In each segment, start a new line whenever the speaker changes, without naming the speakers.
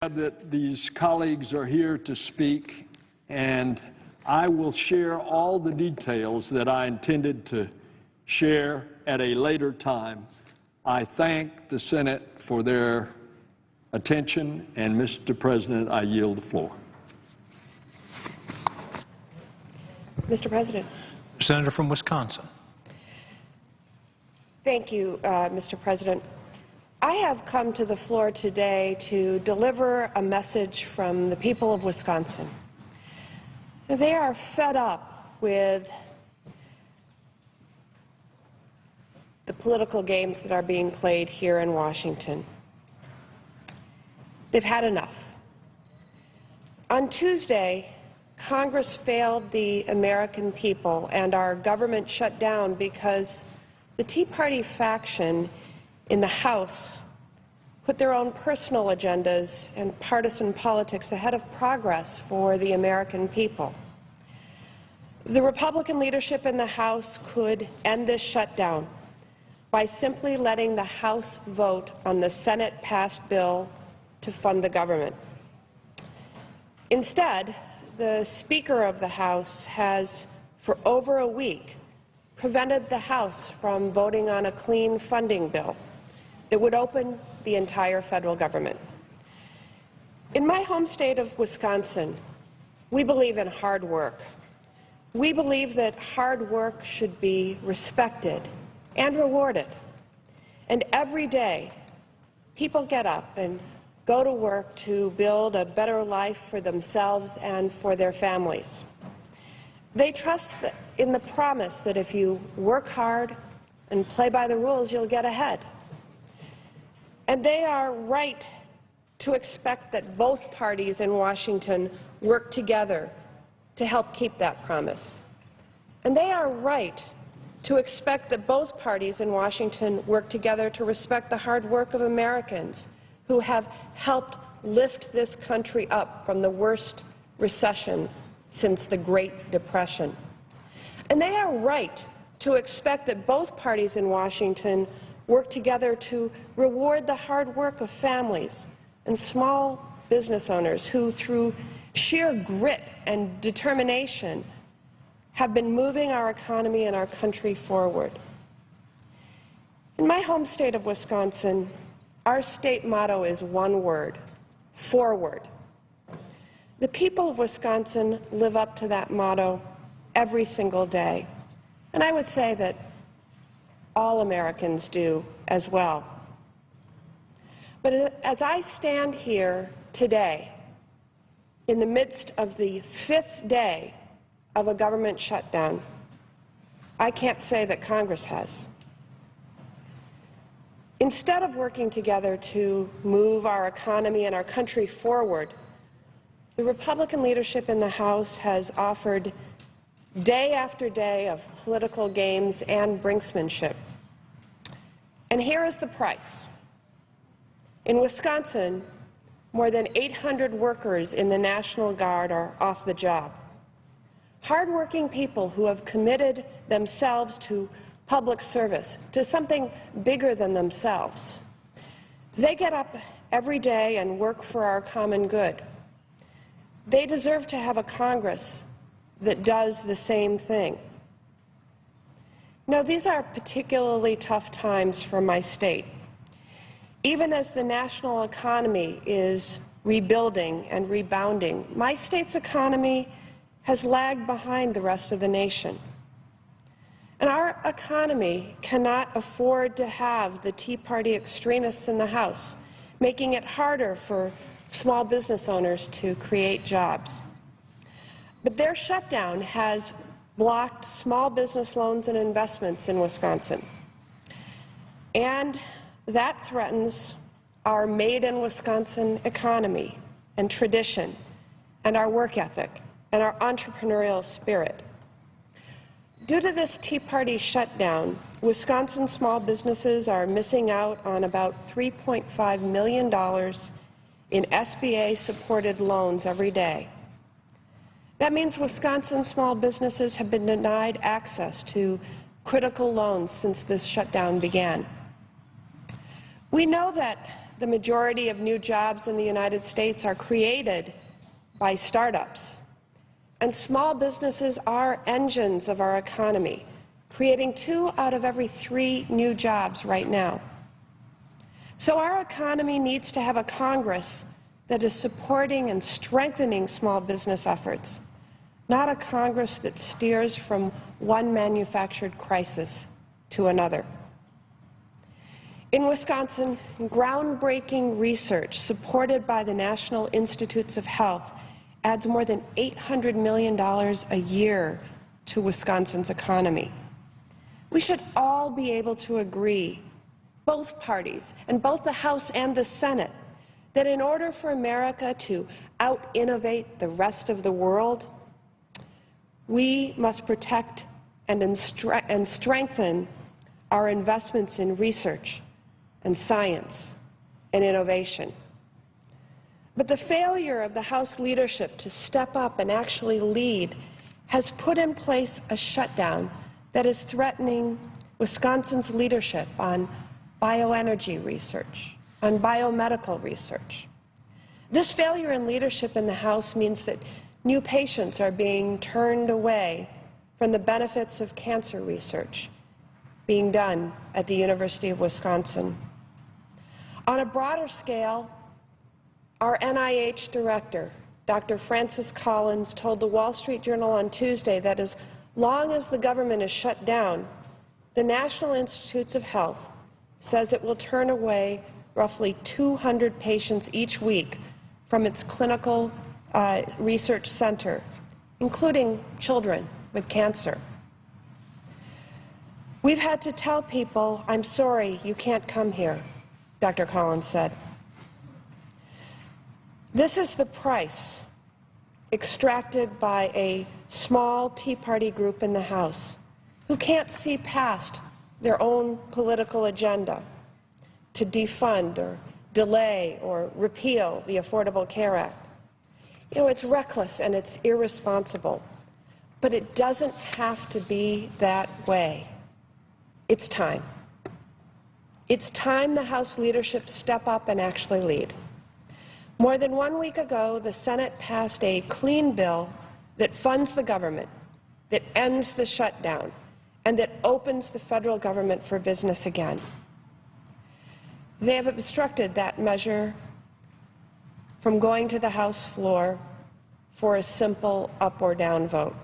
That these colleagues are here to speak, and I will share all the details that I intended to share at a later time. I thank the Senate for their attention, and Mr. President, I yield the floor.
Mr. President.
Senator from Wisconsin.
Thank you, Mr. President. I have come to the floor today to deliver a message from the people of Wisconsin. They are fed up with the political games that are being played here in Washington. They've had enough. On Tuesday, Congress failed the American people and our government shut down because the Tea Party faction in the House put their own personal agendas and partisan politics ahead of progress for the American people. The Republican leadership in the House could end this shutdown by simply letting the House vote on the Senate-passed bill to fund the government. Instead, the Speaker of the House has, for over a week, prevented the House from voting on a clean funding bill that would open the entire federal government. In my home state of Wisconsin, we believe in hard work. We believe that hard work should be respected and rewarded. And every day, people get up and go to work to build a better life for themselves and for their families. They trust in the promise that if you work hard and play by the rules, you'll get ahead. And they are right to expect that both parties in Washington work together to help keep that promise. And they are right to expect that both parties in Washington work together to respect the hard work of Americans who have helped lift this country up from the worst recession since the Great Depression. And they are right to expect that both parties in Washington work together to reward the hard work of families and small business owners who, through sheer grit and determination, have been moving our economy and our country forward. In my home state of Wisconsin, our state motto is one word: forward. The people of Wisconsin live up to that motto every single day. And I would say that all Americans do as well. But as I stand here today, in the midst of the 5th day of a government shutdown, I can't say that Congress has. Instead of working together to move our economy and our country forward, the Republican leadership in the House has offered day after day of political games and brinksmanship. And here is the price. In Wisconsin, more than 800 workers in the National Guard are off the job. Hardworking people who have committed themselves to public service, to something bigger than themselves. They get up every day and work for our common good. They deserve to have a Congress that does the same thing. Now, these are particularly tough times for my state. Even as the national economy is rebuilding and rebounding, my state's economy has lagged behind the rest of the nation. And our economy cannot afford to have the Tea Party extremists in the House making it harder for small business owners to create jobs. But their shutdown has blocked small business loans and investments in Wisconsin. And that threatens our made-in-Wisconsin economy and tradition and our work ethic and our entrepreneurial spirit. Due to this Tea Party shutdown, Wisconsin small businesses are missing out on about $3.5 million in SBA-supported loans every day. That means Wisconsin small businesses have been denied access to critical loans since this shutdown began. We know that the majority of new jobs in the United States are created by startups. And small businesses are engines of our economy, creating 2 out of every 3 new jobs right now. So our economy needs to have a Congress that is supporting and strengthening small business efforts, not a Congress that steers from one manufactured crisis to another. In Wisconsin, groundbreaking research supported by the National Institutes of Health adds more than $800 million a year to Wisconsin's economy. We should all be able to agree, both parties, and both the House and the Senate, that in order for America to out-innovate the rest of the world, we must protect and strengthen our investments in research and science and innovation. But the failure of the House leadership to step up and actually lead has put in place a shutdown that is threatening Wisconsin's leadership on bioenergy research, on biomedical research. This failure in leadership in the House means that new patients are being turned away from the benefits of cancer research being done at the University of Wisconsin. On a broader scale, our NIH director, Dr. Francis Collins, told the Wall Street Journal on Tuesday that as long as the government is shut down, the National Institutes of Health says it will turn away roughly 200 patients each week from its clinical research center, including children with cancer. We've had to tell people, I'm sorry, you can't come here, Dr. Collins said. This is the price extracted by a small Tea Party group in the House who can't see past their own political agenda to defund or delay or repeal the Affordable Care Act. You know, it's reckless and it's irresponsible, but it doesn't have to be that way. It's time. It's time the House leadership step up and actually lead. More than 1 week ago, the Senate passed a clean bill that funds the government, that ends the shutdown, and that opens the federal government for business again. They have obstructed that measure from going to the House floor for a simple up or down vote.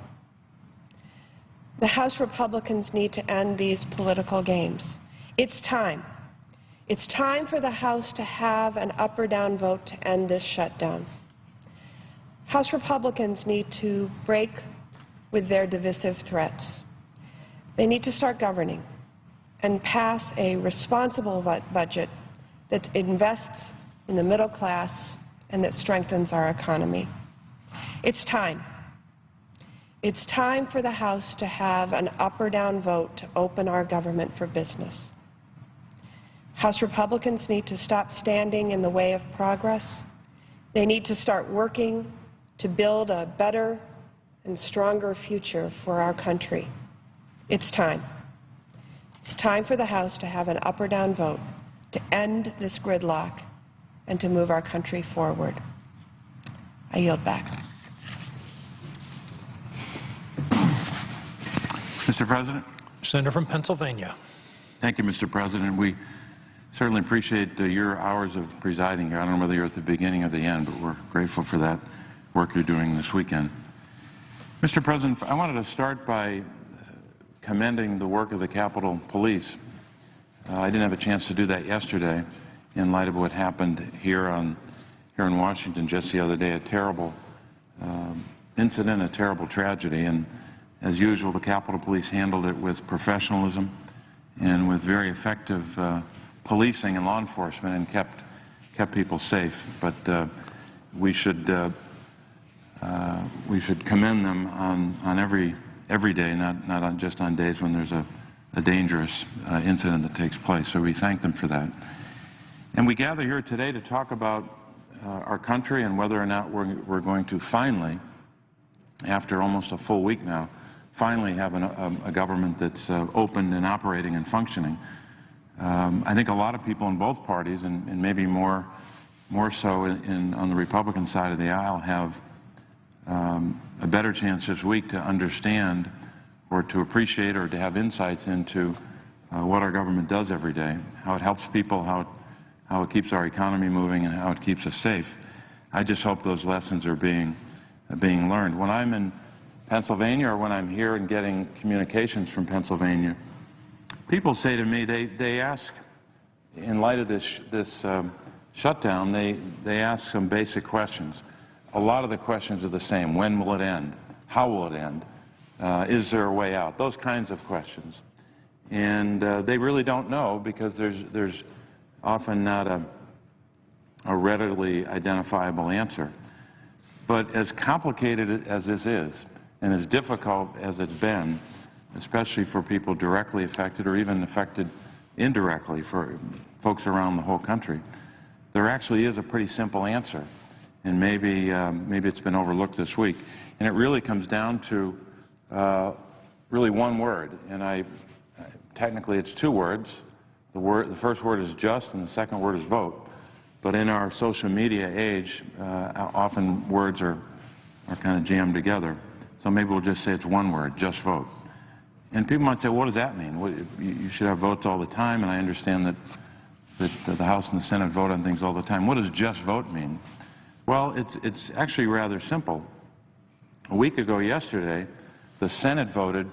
The House Republicans need to end these political games. It's time. It's time for the House to have an up or down vote to end this shutdown. House Republicans need to break with their divisive threats. They need to start governing and pass a responsible budget that invests in the middle class and that strengthens our economy. It's time. It's time for the House to have an up or down vote to open our government for business. House Republicans need to stop standing in the way of progress. They need to start working to build a better and stronger future for our country. It's time. It's time for the House to have an up or down vote to end this gridlock and to move our country forward. I yield back.
Mr. President.
Senator from Pennsylvania.
Thank you, Mr. President. We certainly appreciate your hours of presiding here. I don't know whether you're at the beginning or the end, but we're grateful for that work you're doing this weekend. Mr. President, I wanted to start by commending the work of the Capitol Police. I didn't have a chance to do that yesterday in light of what happened here in Washington just the other day, a terrible incident, a terrible tragedy. And as usual, the Capitol Police handled it with professionalism and with very effective policing and law enforcement and kept people safe. But we should commend them on every day, not just on days when there's a dangerous incident that takes place. So we thank them for that. And we gather here today to talk about our country and whether or not we're going to finally, after almost a full week now, finally have a government that's open and operating and functioning. I think a lot of people in both parties, and maybe more so on the Republican side of the aisle, have a better chance this week to understand or to appreciate or to have insights into what our government does every day, how it helps people, how it keeps our economy moving, and how it keeps us safe. I just hope those lessons are being learned. When I'm in Pennsylvania or when I'm here and getting communications from Pennsylvania, people say to me, they ask, in light of this shutdown, they ask some basic questions. A lot of the questions are the same. When will it end? How will it end? Is there a way out? Those kinds of questions. And they really don't know, because there's often not a readily identifiable answer. But as complicated as this is, and as difficult as it's been, especially for people directly affected or even affected indirectly for folks around the whole country, there actually is a pretty simple answer. And maybe it's been overlooked this week. And it really comes down to really one word. And technically it's two words. The first word is just, and the second word is vote. But in our social media age, often words are kind of jammed together. So maybe we'll just say it's one word, just vote. And people might say, what does that mean? Well, you should have votes all the time, and I understand that the House and the Senate vote on things all the time. What does just vote mean? Well, it's actually rather simple. A week ago yesterday, the Senate voted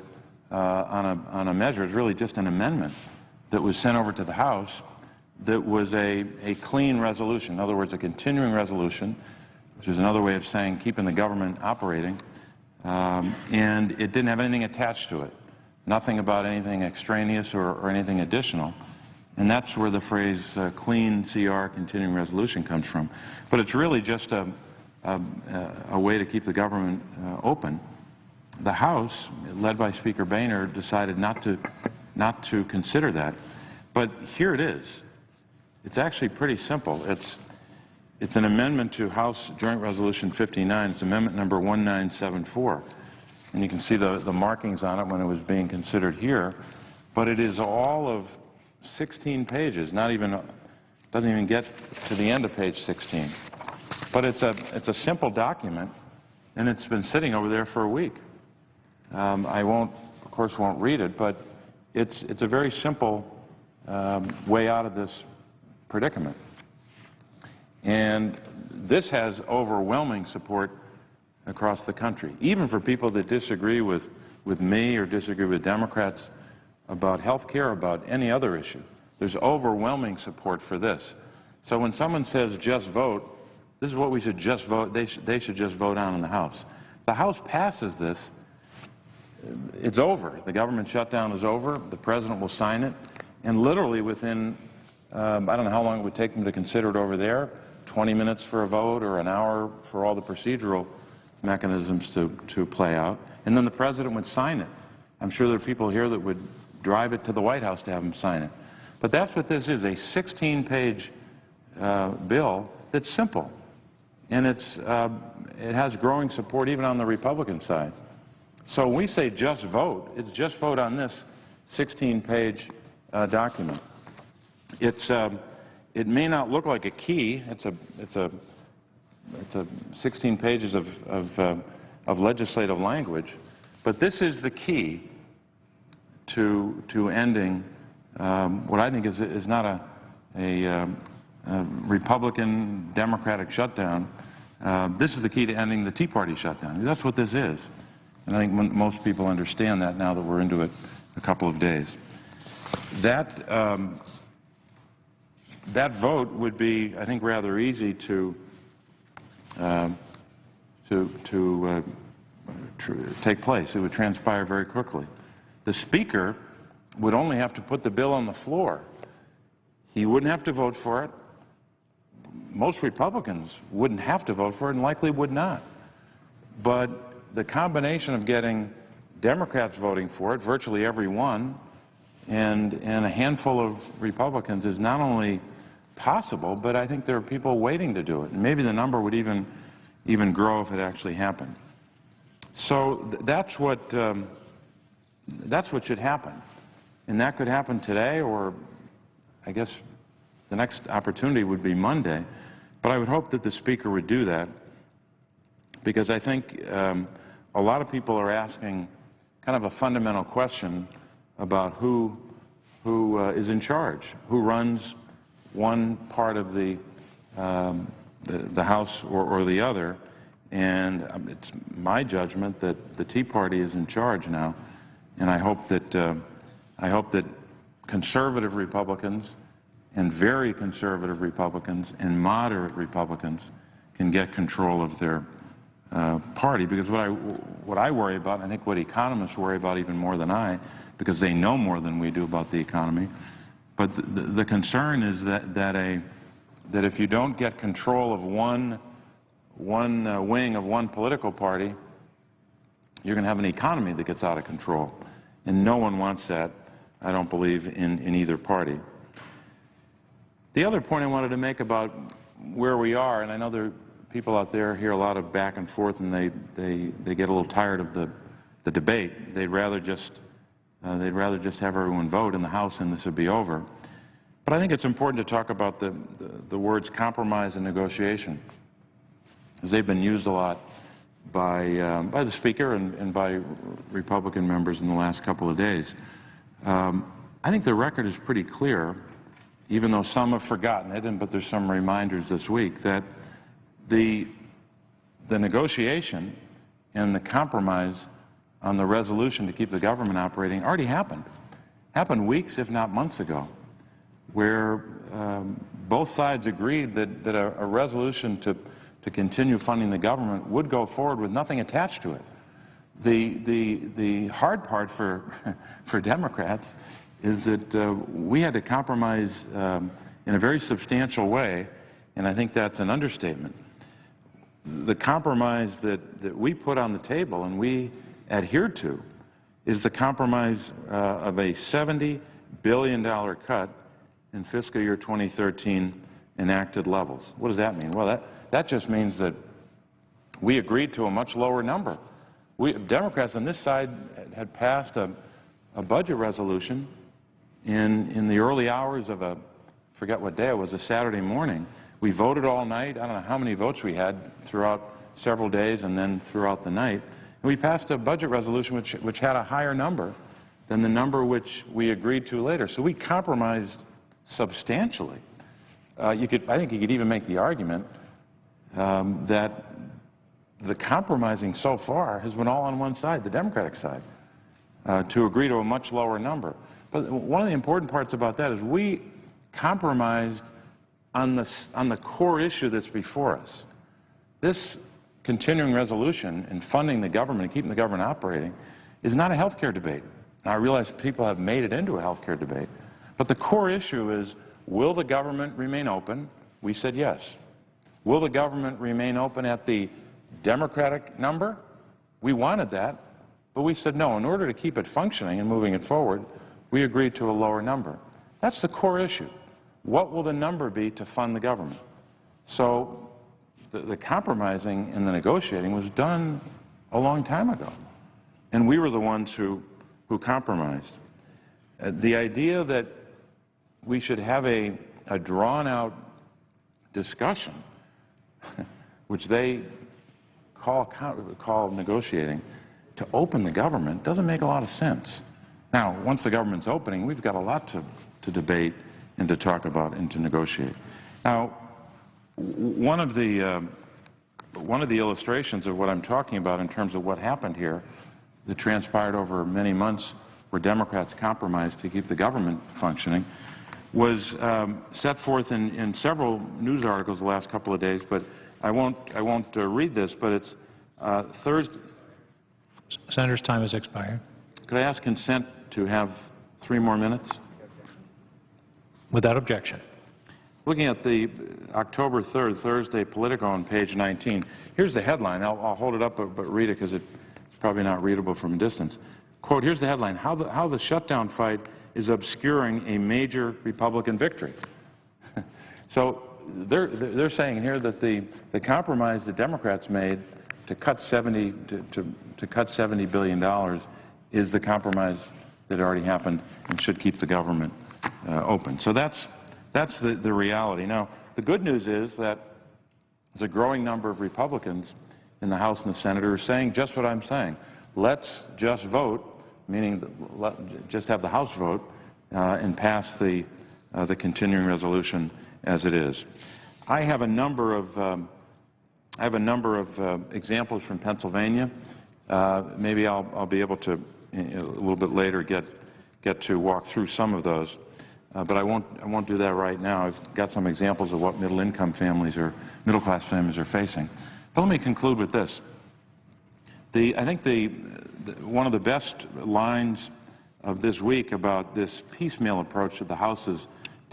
on a measure. It's really just an amendment that was sent over to the House that was a clean resolution. In other words, a continuing resolution, which is another way of saying keeping the government operating, and it didn't have anything attached to it. Nothing about anything extraneous or anything additional. And that's where the phrase clean CR, continuing resolution, comes from. But it's really just a way to keep the government open. The House, led by Speaker Boehner, decided not to consider that. But here it is. It's actually pretty simple. It's an amendment to House Joint Resolution 59. It's amendment number 1974. And you can see the markings on it when it was being considered here. But it is all of 16 pages, doesn't even get to the end of page 16. But it's a simple document, and it's been sitting over there for a week. I of course won't read it, but it's a very simple way out of this predicament. And this has overwhelming support across the country, even for people that disagree with me or disagree with Democrats about health care, about any other issue. There's overwhelming support for this. So when someone says just vote, this is what we should just vote, they should just vote on in the House. The House passes this, it's over. The government shutdown is over. The President will sign it. And literally within, I don't know how long it would take them to consider it over there, 20 minutes for a vote or an hour for all the procedural mechanisms to play out. And then the President would sign it. I'm sure there are people here that would drive it to the White House to have him sign it. But that's what this is, a 16-page bill that's simple. And it has growing support even on the Republican side. So when we say just vote, it's just vote on this 16-page document. It may not look like a key. It's 16 pages of legislative language, but this is the key to ending what I think is not a Republican Democratic shutdown. This is the key to ending the Tea Party shutdown. That's what this is. And I think most people understand that now that we're into it a couple of days. That vote would be, I think, rather easy to take place. It would transpire very quickly. The Speaker would only have to put the bill on the floor. He wouldn't have to vote for it. Most Republicans wouldn't have to vote for it and likely would not. But the combination of getting Democrats voting for it, virtually every one, and a handful of Republicans is not only possible, but I think there are people waiting to do it. And maybe the number would even grow if it actually happened. So that's what should happen. And that could happen today or I guess the next opportunity would be Monday, but I would hope that the Speaker would do that, because I think a lot of people are asking kind of a fundamental question about who is in charge, who runs one part of the House or the other, and it's my judgment that the Tea Party is in charge now, and I hope that conservative Republicans and very conservative Republicans and moderate Republicans can get control of their party, because what I worry about, and I think what economists worry about even more than I, because they know more than we do about the economy, but the concern is that if you don't get control of one wing of one political party, you're going to have an economy that gets out of control, and no one wants that, I don't believe, in either party. The other point I wanted to make about where we are, and I know there are people out there hear a lot of back and forth, and they get a little tired of the debate. They'd rather just have everyone vote in the House and this would be over. But I think it's important to talk about the words compromise and negotiation, because they've been used a lot by the Speaker and by Republican members in the last couple of days. I think the record is pretty clear, even though some have forgotten it, but there's some reminders this week, that the negotiation and the compromise on the resolution to keep the government operating already happened weeks, if not months ago, where both sides agreed that a resolution to continue funding the government would go forward with nothing attached to it. The hard part for Democrats is that we had to compromise in a very substantial way, and I think that's an understatement. The compromise that we put on the table and we adhered to is the compromise of a $70 billion cut in fiscal year 2013 enacted levels. What does that mean? Well, that just means that we agreed to a much lower number. Democrats on this side had passed a budget resolution in the early hours of forget what day it was, a Saturday morning. We voted all night. I don't know how many votes we had throughout several days and then throughout the night. And we passed a budget resolution which had a higher number than the number which we agreed to later. So we compromised substantially. I think you could even make the argument that the compromising so far has been all on one side, the Democratic side, to agree to a much lower number. But one of the important parts about that is we compromised on the core issue that's before us. This continuing resolution in funding the government and keeping the government operating is not a health care debate. Now, I realize people have made it into a health care debate, but the core issue is, will the government remain open? We said yes. Will the government remain open at the Democratic number? We wanted that, but we said no. In order to keep it functioning and moving it forward, we agreed to a lower number. That's the core issue. What will the number be to fund the government? So the compromising and the negotiating was done a long time ago, and we were the ones who compromised. The idea that we should have a drawn-out discussion, which they call negotiating, to open the government doesn't make a lot of sense. Now, once the government's opening, we've got a lot to debate and to talk about and to negotiate. Now, one of the illustrations of what I'm talking about in terms of what happened here that transpired over many months where Democrats compromised to keep the government functioning was set forth in several news articles the last couple of days, but I won't read this, but it's Thursday.
Senator's time has expired.
Could I ask consent to have 3 more minutes?
Without objection.
Looking at the October 3rd, Thursday, Politico on page 19, here's the headline. I'll hold it up, but read it because it's probably not readable from a distance. Quote, here's the headline, how the shutdown fight is obscuring a major Republican victory. So they're saying here that the compromise the Democrats made to cut $70 billion is the compromise that already happened and should keep the government open. So that's the reality. Now, the good news is that there's a growing number of Republicans in the House and the Senate who are saying just what I'm saying. Let's just vote, meaning just have the House vote and pass the continuing resolution as it is. I have a number of examples from Pennsylvania. Maybe I'll be able to a little bit later get to walk through some of those, but I won't do that right now. I've got some examples of what middle-income families or middle-class families are facing. But let me conclude with this. I think one of the best lines of this week about this piecemeal approach that the House is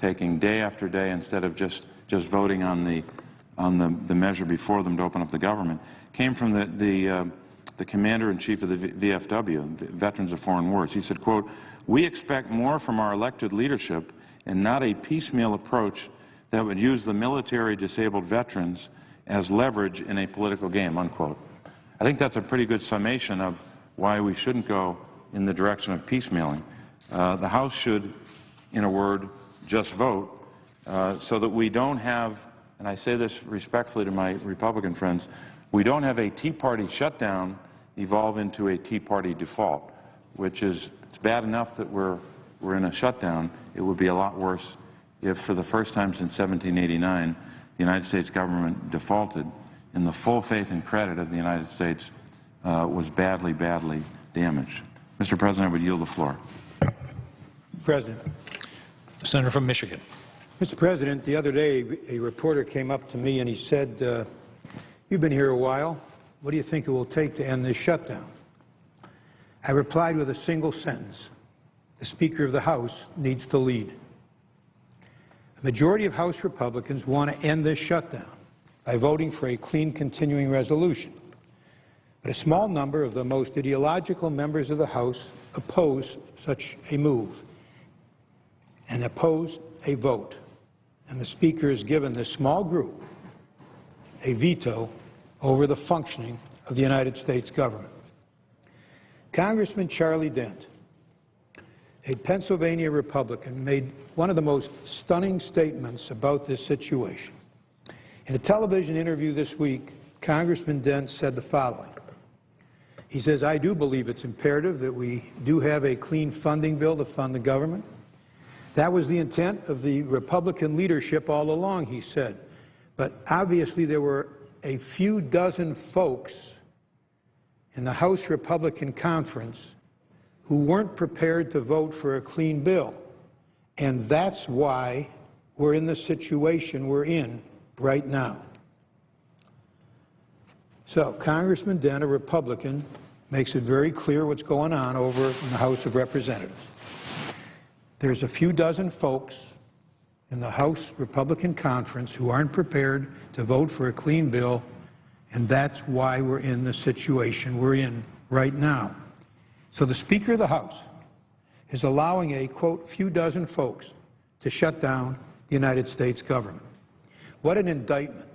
taking day after day instead of just voting on the measure before them to open up the government came from the commander-in-chief of the VFW, Veterans of Foreign Wars. He said, quote, "We expect more from our elected leadership and not a piecemeal approach that would use the military disabled veterans as leverage in a political game," unquote. I think that's a pretty good summation of why we shouldn't go in the direction of piecemealing. The House should, in a word, just vote so that we don't have, and I say this respectfully to my Republican friends, we don't have a Tea Party shutdown evolve into a Tea Party default, which is, it's bad enough that we're in a shutdown. It would be a lot worse if, for the first time since 1789, the United States government defaulted and the full faith and credit of the United States was badly, badly damaged. Mr. President, I would yield the floor.
President.
Senator from Michigan.
Mr. President, the other day a reporter came up to me and he said, "You've been here a while. What do you think it will take to end this shutdown?" I replied with a single sentence: the Speaker of the House needs to lead. A majority of House Republicans want to end this shutdown by voting for a clean continuing resolution. But a small number of the most ideological members of the House oppose such a move and oppose a vote. And the Speaker has given this small group a veto over the functioning of the United States government. Congressman Charlie Dent, a Pennsylvania Republican, made one of the most stunning statements about this situation. In a television interview this week, Congressman Dent said the following. He says, "I do believe it's imperative that we do have a clean funding bill to fund the government. That was the intent of the Republican leadership all along," he said. But obviously there were a few dozen folks in the House Republican Conference who weren't prepared to vote for a clean bill. And that's why we're in the situation we're in right now. So Congressman Dent, a Republican, makes it very clear what's going on over in the House of Representatives. There's a few dozen folks in the House Republican Conference who aren't prepared to vote for a clean bill, and that's why we're in the situation we're in right now. So the Speaker of the House is allowing a, quote, few dozen folks to shut down the United States government. What an indictment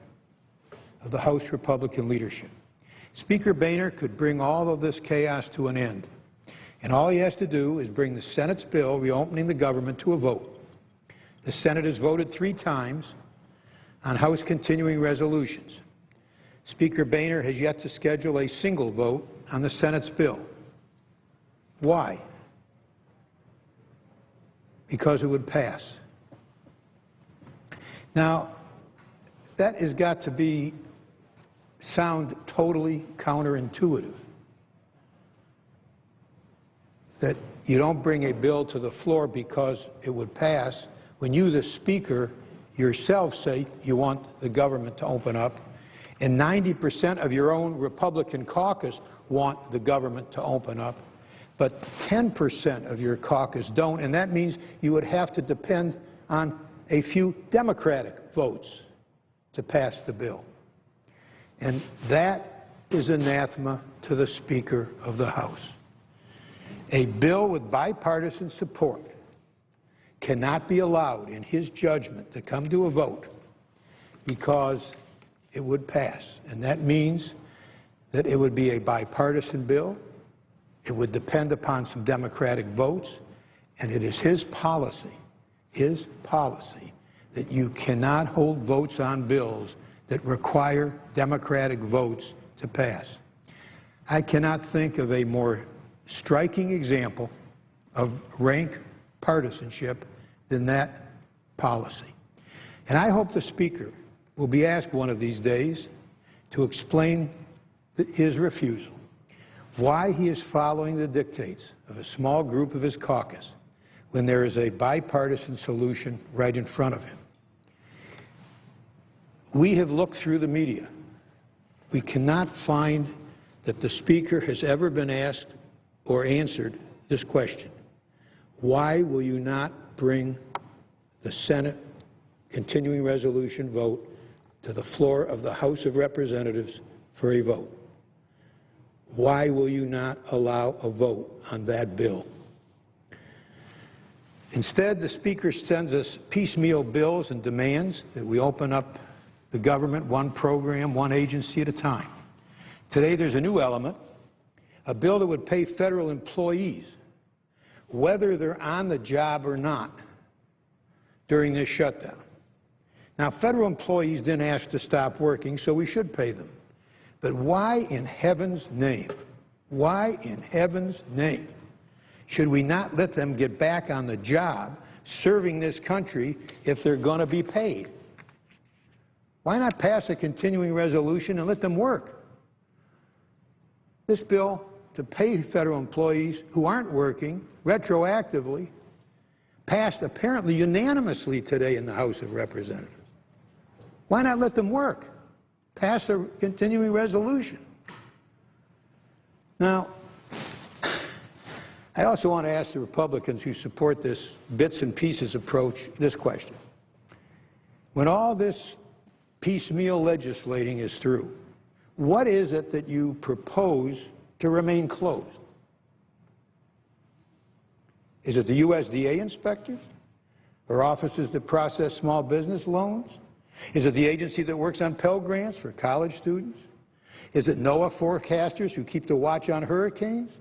of the House Republican leadership. Speaker Boehner could bring all of this chaos to an end, and all he has to do is bring the Senate's bill reopening the government to a vote. The Senate has voted 3 times on House continuing resolutions. Speaker Boehner has yet to schedule a single vote on the Senate's bill. Why? Because it would pass. Now, that has got to sound totally counterintuitive. That you don't bring a bill to the floor because it would pass when you, the Speaker, yourself say you want the government to open up, and 90% of your own Republican caucus want the government to open up, but 10% of your caucus don't, and that means you would have to depend on a few Democratic votes to pass the bill. And that is anathema to the Speaker of the House. A bill with bipartisan support cannot be allowed, in his judgment, to come to a vote because it would pass. And that means that it would be a bipartisan bill, it would depend upon some Democratic votes, and it is his policy, his policy that you cannot hold votes on bills that require Democratic votes to pass. I cannot think of a more striking example of rank partisanship than that policy. And I hope the Speaker will be asked one of these days to explain his refusal, why he is following the dictates of a small group of his caucus when there is a bipartisan solution right in front of him. We have looked through the media. We cannot find that the Speaker has ever been asked or answered this question. Why will you not bring the Senate continuing resolution vote to the floor of the House of Representatives for a vote? Why will you not allow a vote on that bill? Instead, the Speaker sends us piecemeal bills and demands that we open up the government one program, one agency at a time. Today there's a new element, a bill that would pay federal employees, whether they're on the job or not, during this shutdown. Now, federal employees didn't ask to stop working, so we should pay them. But why in heaven's name, should we not let them get back on the job serving this country if they're going to be paid? Why not pass a continuing resolution and let them work? This bill to pay federal employees who aren't working retroactively passed apparently unanimously today in the House of Representatives. Why not let them work? Pass a continuing resolution. Now, I also want to ask the Republicans who support this bits and pieces approach this question. When all this piecemeal legislating is through, what is it that you propose to remain closed? Is it the USDA inspectors or offices that process small business loans? Is it the agency that works on Pell Grants for college students? Is it NOAA forecasters who keep the watch on hurricanes?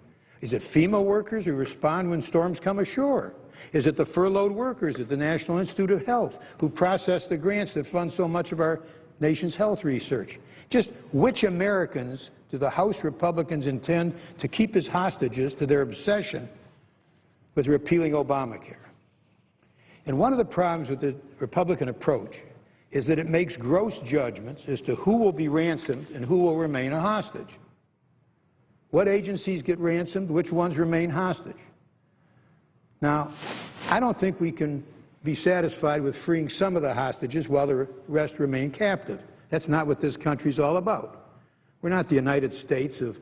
Is it FEMA workers who respond when storms come ashore? Is it the furloughed workers at the National Institute of Health who process the grants that fund so much of our nation's health research? Just which Americans do the House Republicans intend to keep as hostages to their obsession with repealing Obamacare? And one of the problems with the Republican approach is that it makes gross judgments as to who will be ransomed and who will remain a hostage. What agencies get ransomed, which ones remain hostage? Now, I don't think we can be satisfied with freeing some of the hostages while the rest remain captive. That's not what this country's all about. We're not the United States of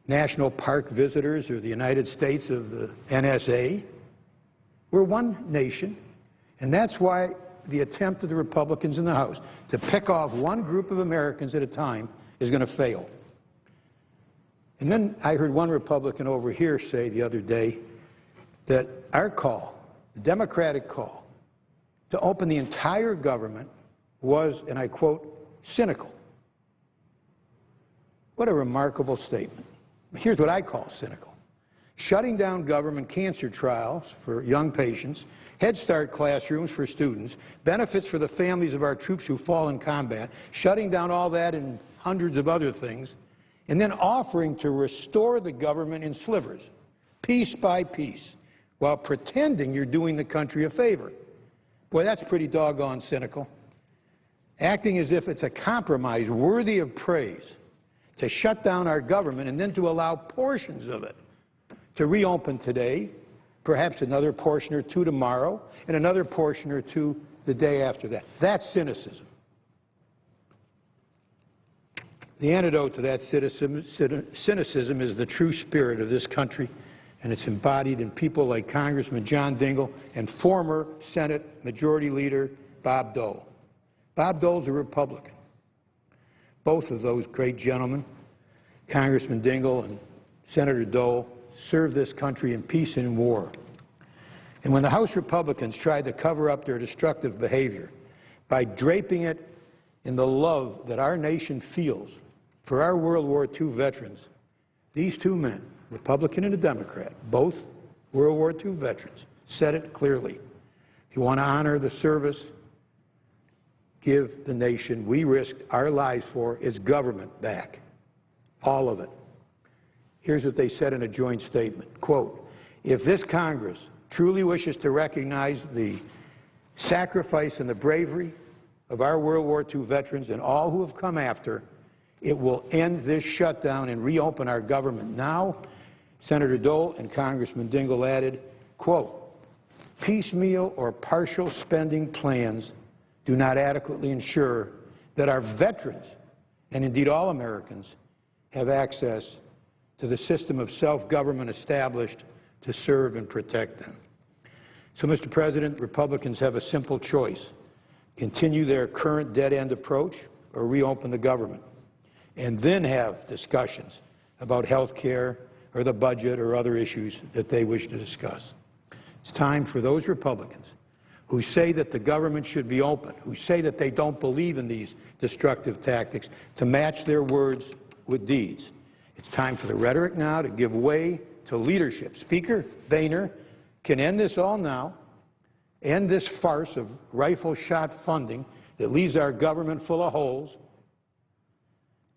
national park visitors or the United States of the NSA. We're one nation, and that's why the attempt of the Republicans in the House to pick off one group of Americans at a time is going to fail. And then I heard one Republican over here say the other day that our call, the Democratic call, to open the entire government was, and I quote, cynical. What a remarkable statement. Here's what I call cynical. Shutting down government cancer trials for young patients, Head Start classrooms for students, benefits for the families of our troops who fall in combat, shutting down all that and hundreds of other things, and then offering to restore the government in slivers, piece by piece, while pretending you're doing the country a favor. Boy, that's pretty doggone cynical. Acting as if it's a compromise worthy of praise to shut down our government and then to allow portions of it to reopen today, perhaps another portion or two tomorrow, and another portion or two the day after that. That's cynicism. The antidote to that cynicism is the true spirit of this country, and it's embodied in people like Congressman John Dingell and former Senate Majority Leader Bob Dole. Bob Dole's a Republican. Both of those great gentlemen, Congressman Dingell and Senator Dole, served this country in peace and in war. And when the House Republicans tried to cover up their destructive behavior by draping it in the love that our nation feels for our World War II veterans, these two men, Republican and a Democrat, both World War II veterans, said it clearly. You want to honor the service? Give the nation we risked our lives for its government back, all of it. Here's what they said in a joint statement, quote, if this Congress truly wishes to recognize the sacrifice and the bravery of our World War II veterans and all who have come after, it will end this shutdown and reopen our government now. Senator Dole and Congressman Dingell added, quote, piecemeal or partial spending plans do not adequately ensure that our veterans, and indeed all Americans, have access to the system of self-government established to serve and protect them. So, Mr. President, Republicans have a simple choice. Continue their current dead-end approach or reopen the government, and then have discussions about health care or the budget or other issues that they wish to discuss. It's time for those Republicans who say that the government should be open, who say that they don't believe in these destructive tactics, to match their words with deeds. It's time for the rhetoric now to give way to leadership. Speaker Boehner can end this all now, end this farce of rifle-shot funding that leaves our government full of holes,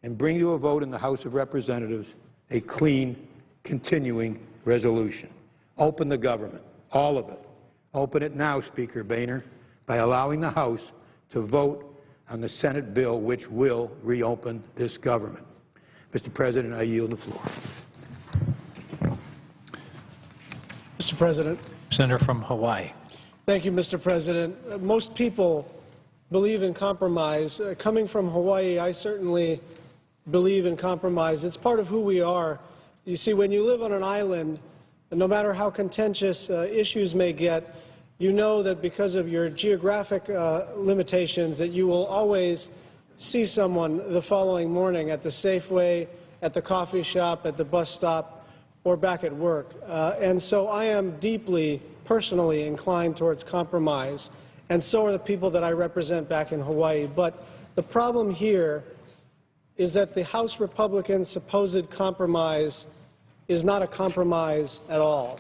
and bring to a vote in the House of Representatives a clean, continuing resolution. Open the government, all of it. Open it now, Speaker Boehner, by allowing the House to vote on the Senate bill which will reopen this government. Mr. President, I yield the floor.
Mr. President.
Senator from Hawaii.
Thank you, Mr. President. Most people believe in compromise. Coming from Hawaii, I certainly believe in compromise. It's part of who we are. You see, when you live on an island, no matter how contentious issues may get, you know that because of your geographic limitations that you will always see someone the following morning at the Safeway, at the coffee shop, at the bus stop, or back at work. And so I am deeply, personally inclined towards compromise, and so are the people that I represent back in Hawaii. But the problem here is that the House Republicans' supposed compromise is not a compromise at all.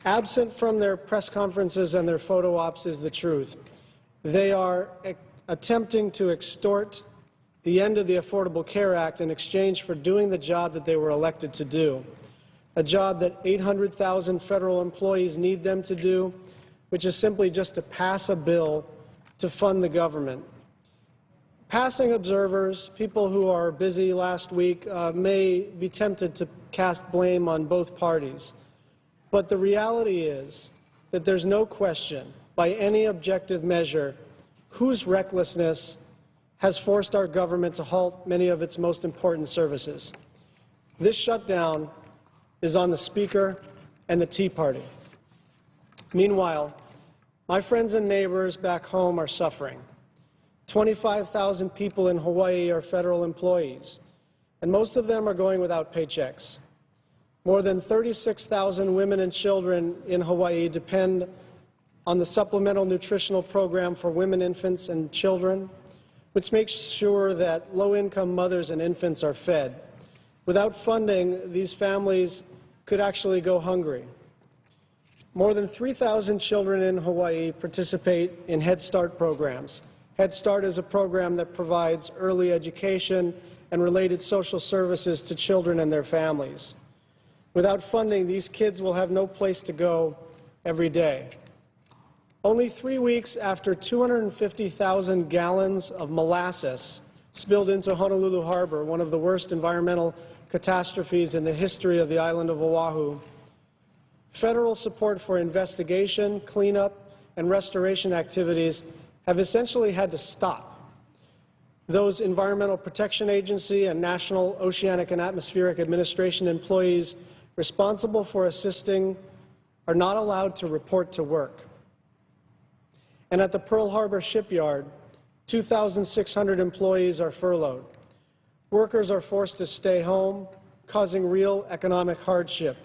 Absent from their press conferences and their photo ops is the truth. They are attempting to extort the end of the Affordable Care Act in exchange for doing the job that they were elected to do, a job that 800,000 federal employees need them to do, which is simply just to pass a bill to fund the government. Passing observers, people who are busy last week, may be tempted to cast blame on both parties. But the reality is that there's no question, by any objective measure, whose recklessness has forced our government to halt many of its most important services. This shutdown is on the Speaker and the Tea Party. Meanwhile, my friends and neighbors back home are suffering. 25,000 people in Hawaii are federal employees, and most of them are going without paychecks. More than 36,000 women and children in Hawaii depend on the Supplemental Nutritional Program for Women, Infants, and Children, which makes sure that low-income mothers and infants are fed. Without funding, these families could actually go hungry. More than 3,000 children in Hawaii participate in Head Start programs. Head Start is a program that provides early education and related social services to children and their families. Without funding, these kids will have no place to go every day. Only 3 weeks after 250,000 gallons of molasses spilled into Honolulu Harbor, one of the worst environmental catastrophes in the history of the island of Oahu, federal support for investigation, cleanup, and restoration activities have essentially had to stop. Those Environmental Protection Agency and National Oceanic and Atmospheric Administration employees responsible for assisting are not allowed to report to work. And at the Pearl Harbor shipyard, 2,600 employees are furloughed. Workers are forced to stay home, causing real economic hardship.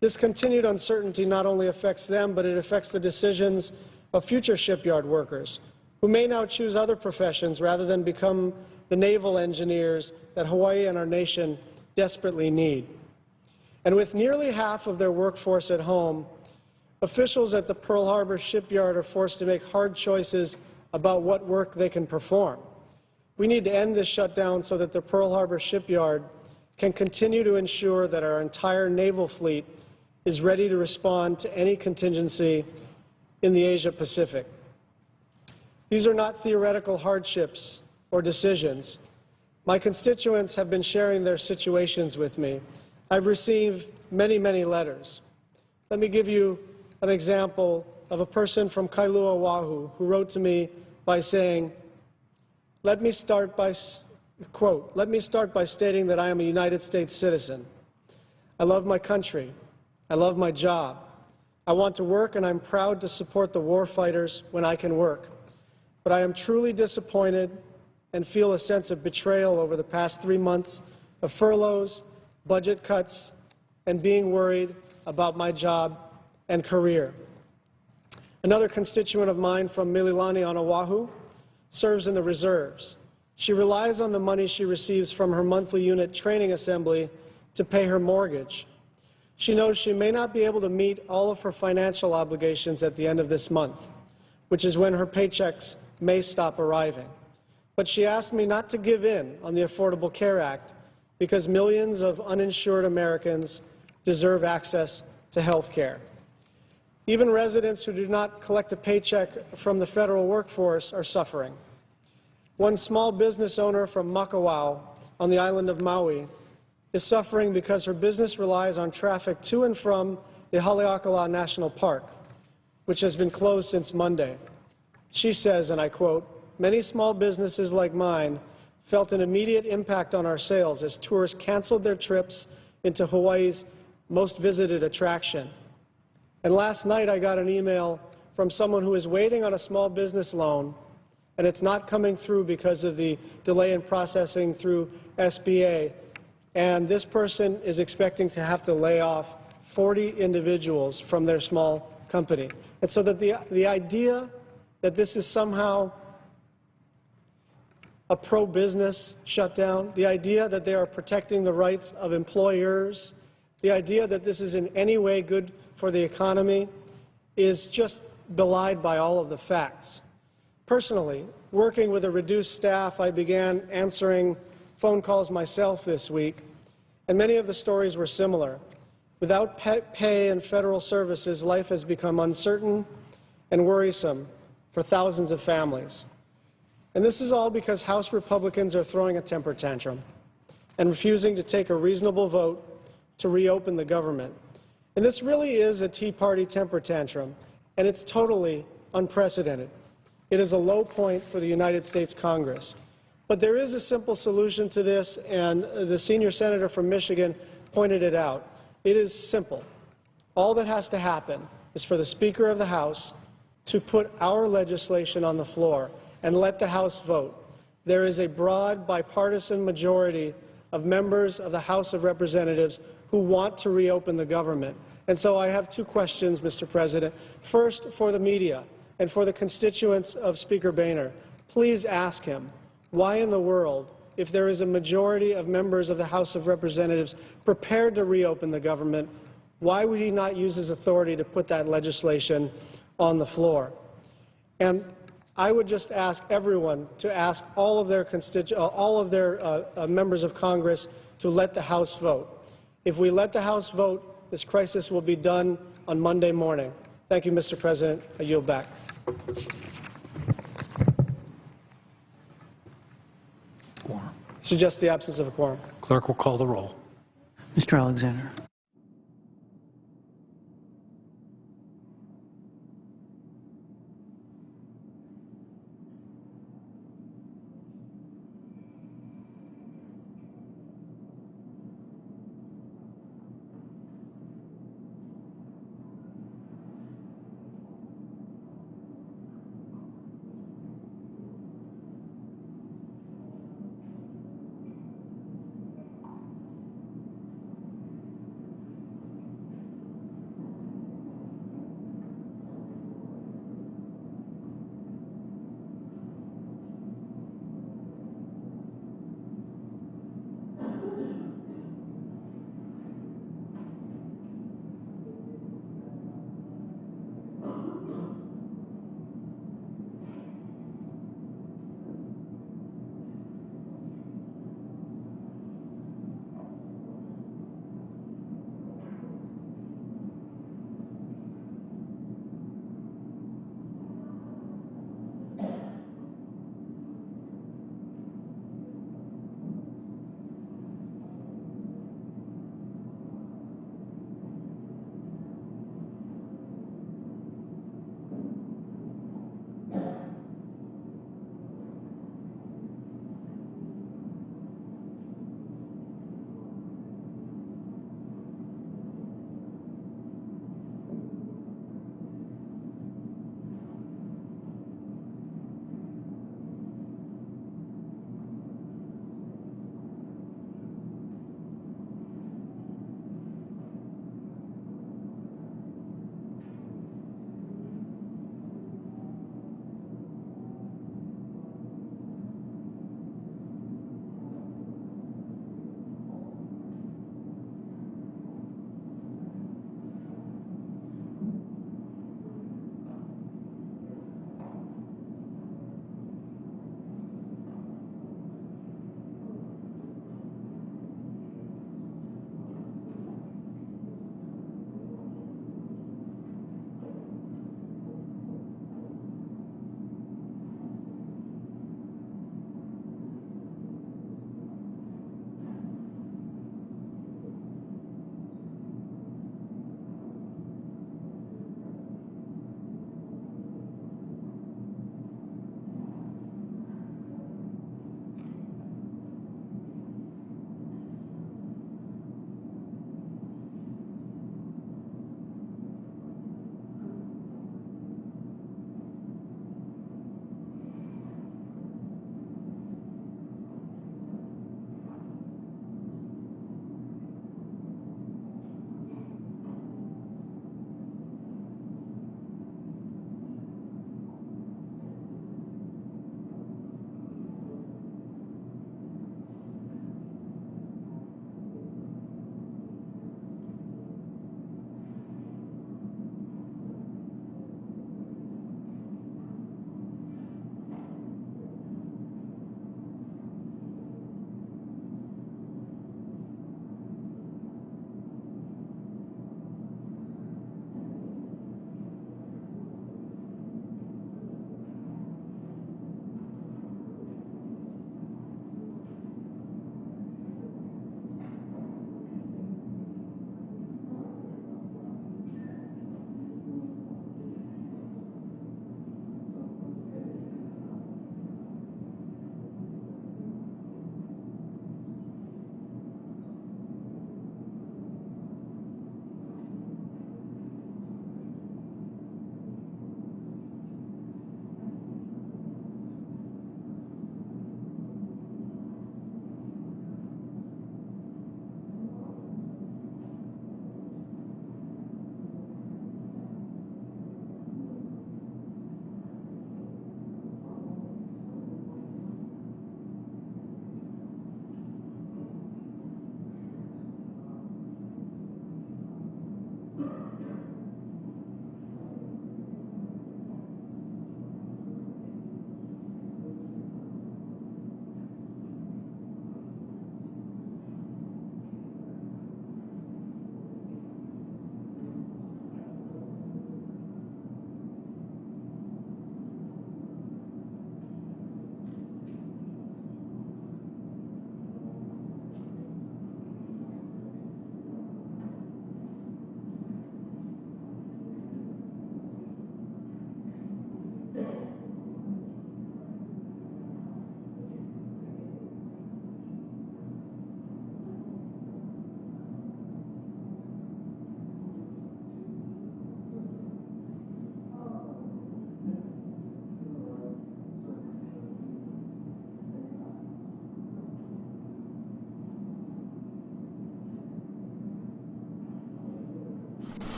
This continued uncertainty not only affects them, but it affects the decisions of future shipyard workers, who may now choose other professions rather than become the naval engineers that Hawaii and our nation desperately need. And with nearly half of their workforce at home, Officials at the Pearl Harbor shipyard are forced to make hard choices about what work they can perform. We need to end this shutdown so that the Pearl Harbor shipyard can continue to ensure that our entire naval fleet is ready to respond to any contingency in the Asia-Pacific. These are not theoretical hardships or decisions. My constituents have been sharing their situations with me. I've received many, many letters. Let me give you an example of a person from Kailua, Oahu, who wrote to me by saying, let me start by stating that I am a United States citizen. I love my country. I love my job. I want to work, and I'm proud to support the war fighters when I can work. But I am truly disappointed and feel a sense of betrayal over the past 3 months of furloughs, budget cuts, and being worried about my job and career. Another constituent of mine from Mililani on Oahu serves in the reserves. She relies on the money she receives from her monthly unit training assembly to pay her mortgage. She knows she may not be able to meet all of her financial obligations at the end of this month, which is when her paychecks may stop arriving. But she asked me not to give in on the Affordable Care Act because millions of uninsured Americans deserve access to health care. Even residents who do not collect a paycheck from the federal workforce are suffering. One small business owner from Makawao on the island of Maui is suffering because her business relies on traffic to and from the Haleakala National Park, which has been closed since Monday. She says, and I quote, "Many small businesses like mine felt an immediate impact on our sales as tourists canceled their trips into Hawaii's most visited attraction. And last night I got an email from someone who is waiting on a small business loan, and it's not coming through because of the delay in processing through SBA, and this person is expecting to have to lay off 40 individuals from their small company." And so that the idea that this is somehow a pro-business shutdown, the idea that they are protecting the rights of employers, the idea that this is in any way good for the economy is just belied by all of the facts. Personally, working with a reduced staff, I began answering phone calls myself this week, and many of the stories were similar. Without pay and federal services, life has become uncertain and worrisome for thousands of families. And this is all because House Republicans are throwing a temper tantrum and refusing to take a reasonable vote to reopen the government. And this really is a Tea Party temper tantrum, and it's totally unprecedented. It is a low point for the United States Congress. But there is a simple solution to this, and the senior senator from Michigan pointed it out. It is simple. All that has to happen is for the Speaker of the House to put our legislation on the floor and let the House vote. There is a broad bipartisan majority of members of the House of Representatives who want to reopen the government. And so I have two questions, Mr. President. First, for the media and for the constituents of Speaker Boehner, please ask him why in the world, if there is a majority of members of the House of Representatives prepared to reopen the government, why would he not use his authority to put that legislation on the floor? And I would just ask everyone to ask all of their members of Congress to let the House vote. If we let the House vote, this crisis will be done on Monday morning. Thank you, Mr. President. I yield back.
Quorum.
Suggest the absence of a quorum.
Clerk will call the roll.
Mr. Alexander.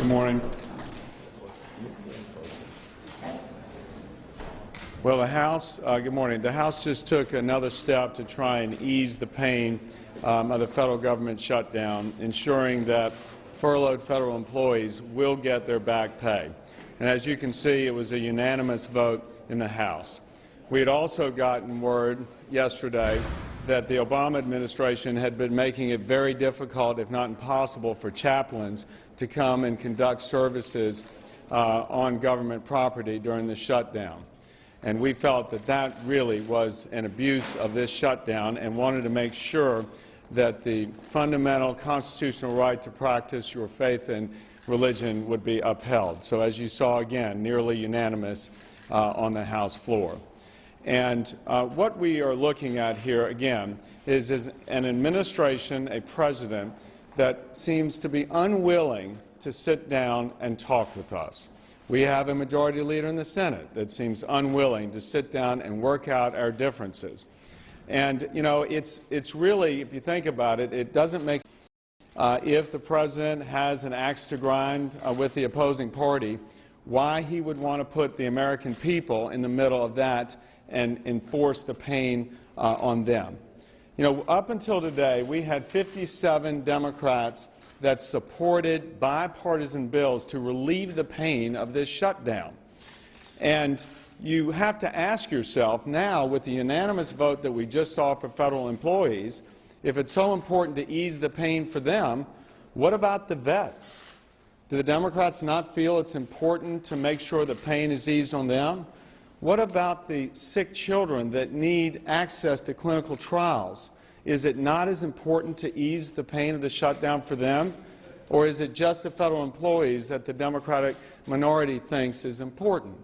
Good morning. Well, good morning. The House just took another step to try and ease the pain of the federal government shutdown, ensuring that furloughed federal employees will get their back pay. And as you can see, it was a unanimous vote in the House. We had also gotten word yesterday that the Obama administration had been making it very difficult, if not impossible, for chaplains to come and conduct services on government property during the shutdown. And we felt that that really was an abuse of this shutdown and wanted to make sure that the fundamental constitutional right to practice your faith and religion would be upheld. So as you saw again, nearly unanimous on the House floor. And what we are looking at here again is an administration, a president, that seems to be unwilling to sit down and talk with us. We have a majority leader in the Senate that seems unwilling to sit down and work out our differences. And, you know, it's really, if you think about it, it doesn't make if the president has an axe to grind with the opposing party, why he would want to put the American people in the middle of that and enforce the pain on them. You know, up until today, we had 57 Democrats that supported bipartisan bills to relieve the pain of this shutdown. And you have to ask yourself now, with the unanimous vote that we just saw for federal employees, if it's so important to ease the pain for them, what about the vets? Do the Democrats not feel it's important to make sure the pain is eased on them? What about the sick children that need access to clinical trials? Is it not as important to ease the pain of the shutdown for them? Or is it just the federal employees that the Democratic minority thinks is important?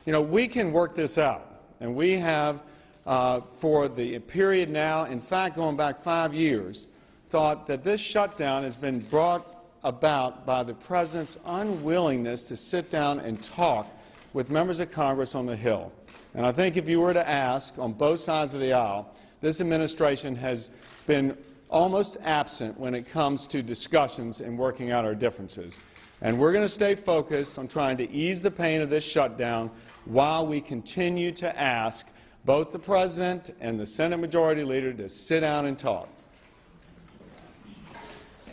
You know, we can work this out, and we have, for the period now, in fact, going back 5 years, thought that this shutdown has been brought about by the President's unwillingness to sit down and talk with members of Congress on the Hill. And I think if you were to ask on both sides of the aisle, this administration has been almost absent when it comes to discussions and working out our differences. And we're going to stay focused on trying to ease the pain of this shutdown while we continue to ask both the President and the Senate Majority Leader to sit down and talk.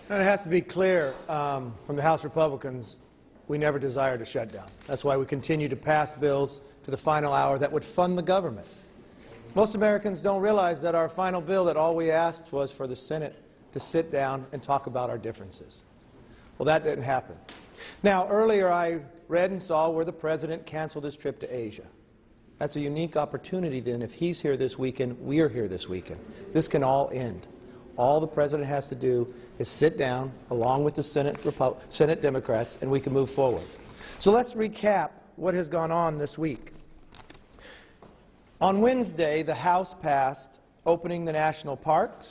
And it has to be clear from the House Republicans, we never desired a shutdown. That's why we continue to pass bills to the final hour that would fund the government. Most Americans don't realize that our final bill, that all we asked was for the Senate to sit down and talk about our differences. Well, that didn't happen. Now, earlier I read and saw where the President canceled his trip to Asia. That's a unique opportunity then. If he's here this weekend, we're here this weekend. This can all end. All the President has to do is sit down along with the Senate Democrats, and we can move forward. So let's recap what has gone on this week. On Wednesday, the House passed opening the national parks,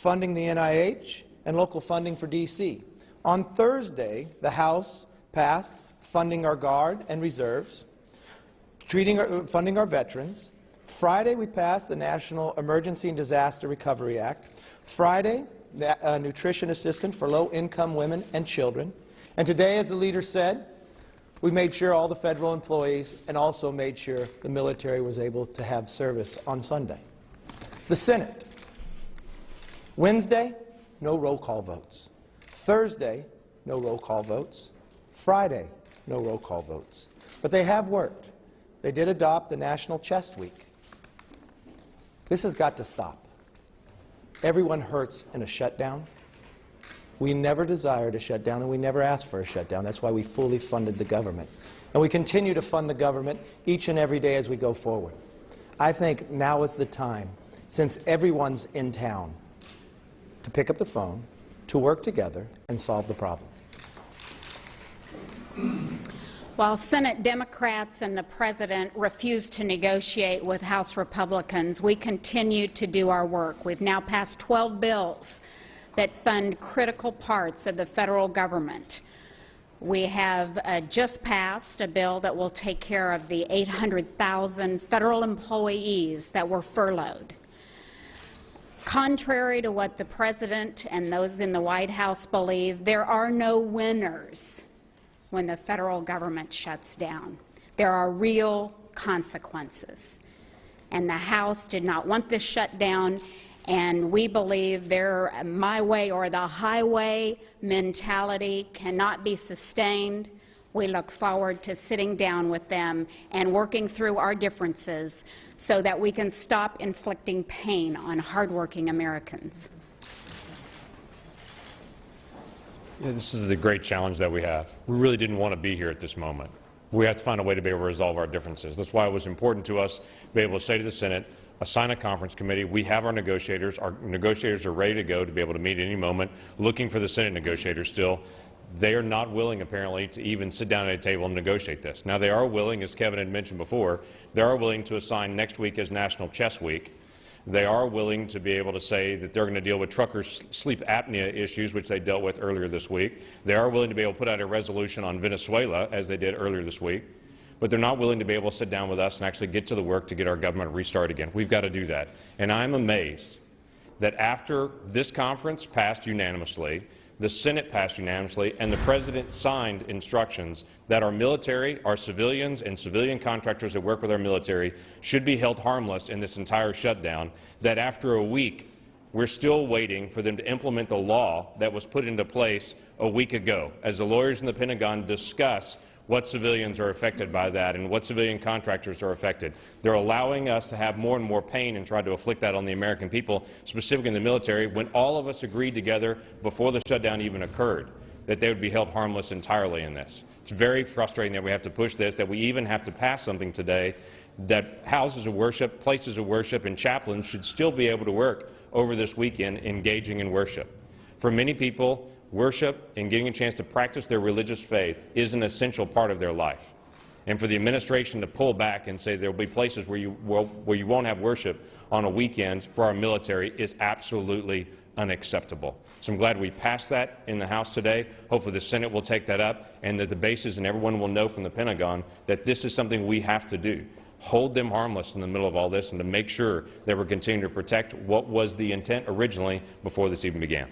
funding the NIH, and local funding for D.C. On Thursday, the House passed funding our Guard and reserves, funding our veterans. Friday, we passed the National Emergency and Disaster Recovery Act. Friday, nutrition assistance for low-income women and children. And today, as the leader said, we made sure all the federal employees and also made sure the military was able to have service on Sunday. The Senate. Wednesday, no roll call votes. Thursday, no roll call votes. Friday, no roll call votes. But they have worked. They did adopt the National Chest Week. This has got to stop. Everyone hurts in a shutdown. We never desired a shutdown, and we never asked for a shutdown. That's why we fully funded the government. And we continue to fund the government each and every day as we go forward. I think now is the time, since everyone's in town, to pick up the phone, to work together, and solve the problem.
While Senate Democrats and the President refuse to negotiate with House Republicans, we continue to do our work. We've now passed 12 bills that fund critical parts of the federal government. We have just passed a bill that will take care of the 800,000 federal employees that were furloughed. Contrary to what the President and those in the White House believe, there are no winners when the federal government shuts down. There are real consequences. And the House did not want this shutdown, and we believe their my way or the highway mentality cannot be sustained. We look forward to sitting down with them and working through our differences so that we can stop inflicting pain on hardworking Americans.
Yeah, this is the great challenge that we have. We really didn't want to be here at this moment. We have to find a way to be able to resolve our differences. That's why it was important to us to be able to say to the Senate, assign a conference committee. We have our negotiators. Our negotiators are ready to go to be able to meet at any moment, looking for the Senate negotiators still. They are not willing, apparently, to even sit down at a table and negotiate this. Now, they are willing, as Kevin had mentioned before, they are willing to assign next week as National Chess Week. They are willing to be able to say that they're going to deal with truckers' sleep apnea issues, which they dealt with earlier this week. They are willing to be able to put out a resolution on Venezuela, as they did earlier this week. But they're not willing to be able to sit down with us and actually get to the work to get our government restarted again. We've got to do that. And I'm amazed that after this conference passed unanimously, the Senate passed unanimously, and the President signed instructions that our military, our civilians, and civilian contractors that work with our military should be held harmless in this entire shutdown, that after a week, we're still waiting for them to implement the law that was put into place a week ago, as the lawyers in the Pentagon discuss what civilians are affected by that and what civilian contractors are affected. They're allowing us to have more and more pain and try to inflict that on the American people, specifically in the military, when all of us agreed together before the shutdown even occurred that they would be held harmless entirely in this. It's very frustrating that we have to push this, that we even have to pass something today that houses of worship, places of worship, and chaplains should still be able to work over this weekend engaging in worship. For many people, worship and getting a chance to practice their religious faith is an essential part of their life. And for the administration to pull back and say there will be places where you won't have worship on a weekend for our military is absolutely unacceptable. So I'm glad we passed that in the House today. Hopefully the Senate will take that up and that the bases and everyone will know from the Pentagon that this is something we have to do. Hold them harmless in the middle of all this and to make sure that we're continuing to protect what was the intent originally before this even began.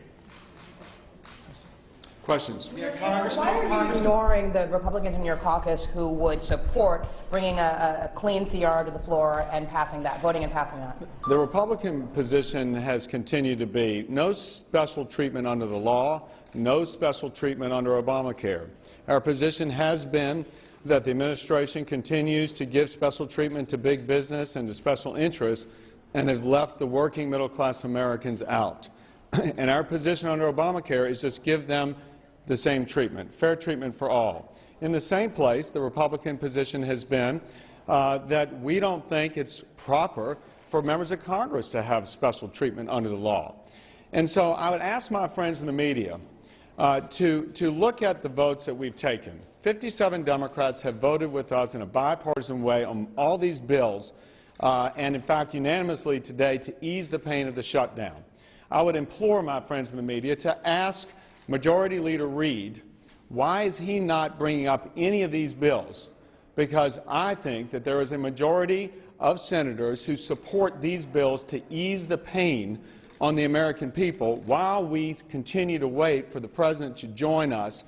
Questions?
Why are you ignoring the Republicans in your caucus who would support bringing a clean CR to the floor and passing that, voting and passing that?
The Republican position has continued to be no special treatment under the law, no special treatment under Obamacare. Our position has been that the administration continues to give special treatment to big business and to special interests and have left the working middle-class Americans out. And our position under Obamacare is just give them the same treatment, fair treatment for all. In the same place, the Republican position has been that we don't think it's proper for members of Congress to have special treatment under the law. And so I would ask my friends in the media to look at the votes that we've taken. 57 Democrats have voted with us in a bipartisan way on all these bills, and in fact unanimously today to ease the pain of the shutdown. I would implore my friends in the media to ask Majority Leader Reid, why is he not bringing up any of these bills? Because I think that there is a majority of senators who support these bills to ease the pain on the American people while we continue to wait for the President to join us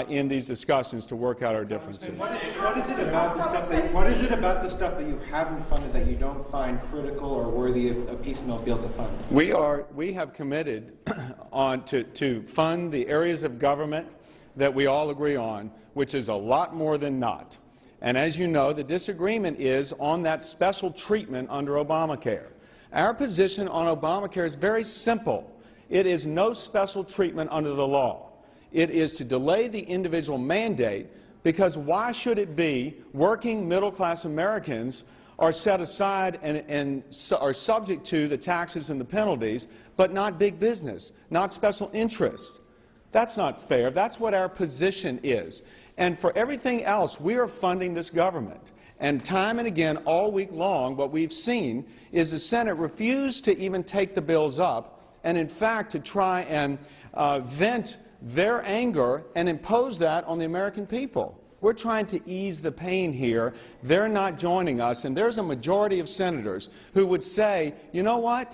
in these discussions to work out our differences.
What is it about the stuff that you haven't funded that you don't find critical or worthy of a piecemeal bill to fund?
We have committed to fund the areas of government that we all agree on, which is a lot more than not. And as you know, the disagreement is on that special treatment under Obamacare. Our position on Obamacare is very simple. It is no special treatment under the law. It is to delay the individual mandate, because why should it be working middle-class Americans are set aside and are subject to the taxes and the penalties, but not big business, not special interests? That's not fair. That's what our position is. And for everything else, we are funding this government. And time and again, all week long, what we've seen is the Senate refuse to even take the bills up, and in fact to try and vent their anger and impose that on the American people. We're trying to ease the pain here. They're not joining us, and there's a majority of senators who would say, you know what?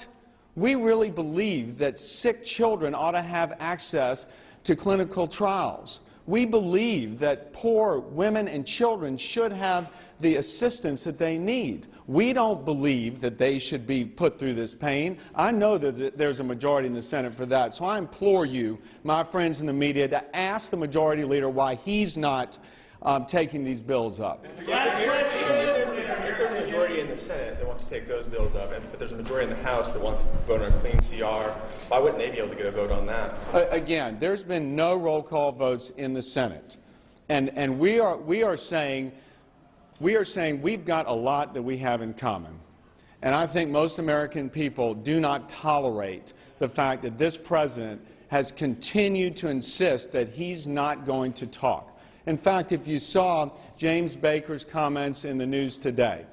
We really believe that sick children ought to have access to clinical trials. We believe that poor women and children should have the assistance that they need. We don't believe that they should be put through this pain. I know that there's a majority in the Senate for that. So I implore you, my friends in the media, to ask the majority leader why he's not taking these bills up.
If there's a majority in the Senate that wants to take those bills up, but there's a majority in the House that wants to vote on a clean CR, why wouldn't they be able to get a vote on that?
Again, there's been no roll call votes in the Senate. And we are saying we've got a lot that we have in common. And I think most American people do not tolerate the fact that this president has continued to insist that he's not going to talk. In fact, if you saw James Baker's comments in the news today,